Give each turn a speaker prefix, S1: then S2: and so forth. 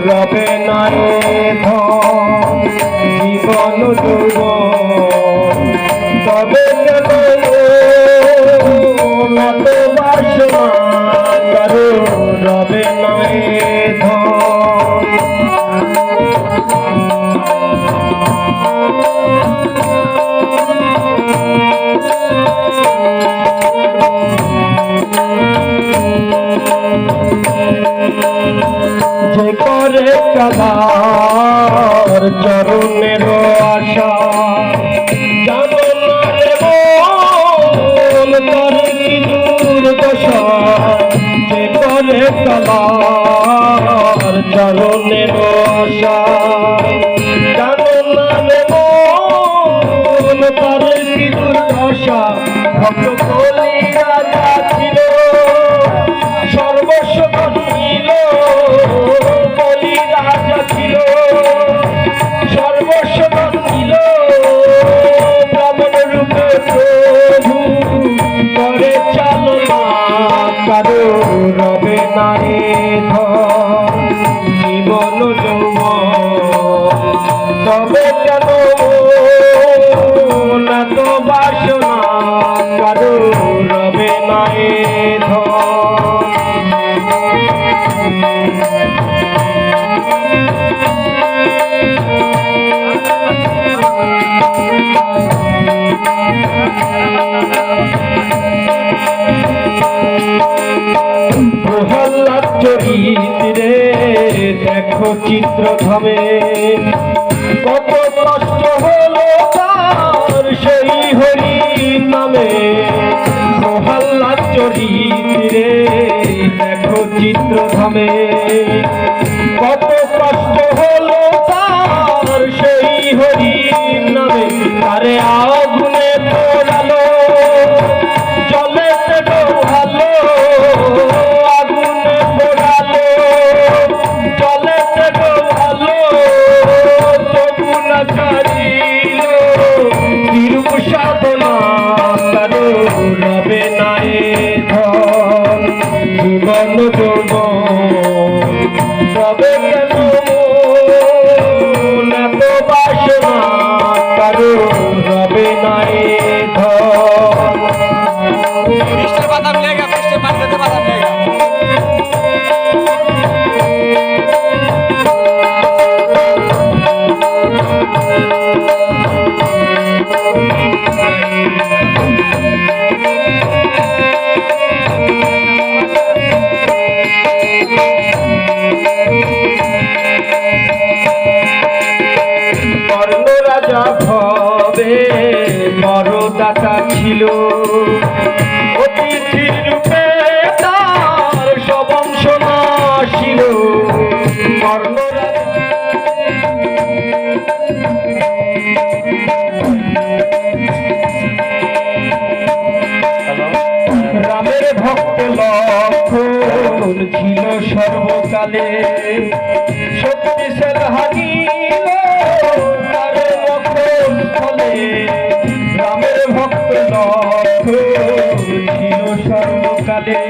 S1: রবে নাই ধন জীবন যৌবন তবে কেন এত বাসনা কারো রবে নাই ধন যে করে কাবার চরণের আশা জানো না রে মন করে কি দুর্দশা যে করে কাবার চরণের আশা জানো না রে মন করে কি দুর্দশা ভক্ত বলি রাজা ছিল সর্বস্ব ছিল বলি রাজা ছিল সর্বস্ব ছিল ব্রাহ্মণ রূপে প্রভু করে চালনা কারো রবে নাই ধন জীবন যৌবন তবে কেন না তো বাসনা কারো রবে নাই ধন প্রহ্লাদ চরিত্রে দেখো চিত্রধামে কত কষ্ট হলো তার সেই হরি নামে প্রহ্লাদ চরিত্রে দেখো চিত্রধামে কত কষ্ট হলো তার সেই হরি নামে আরে আগুনে পোড়ালো জলেতে ডোবালো আগুনে পোড়ালো জলেতে ডোবালো তবু না ছাড়িল তিরুপ সাধনা কারো রবে নাই ধন জীবন যৌবন তবে কেন না তো বাসনা কারো রবে নাই ধন
S2: बादाम लेगा बादाम लेगा
S1: কর্ণ রাজা ভবে বড় দাতা ছিল অতিথির রূপে তার সব অংশ নাশিল কর্ণ রামের ভক্ত লক্ষণ ছিল সর্বকালে শক্তিশাল হারিল তার লক্ষণ ফলে রামের ভক্ত লক্ষণ ছিল সর্বকালে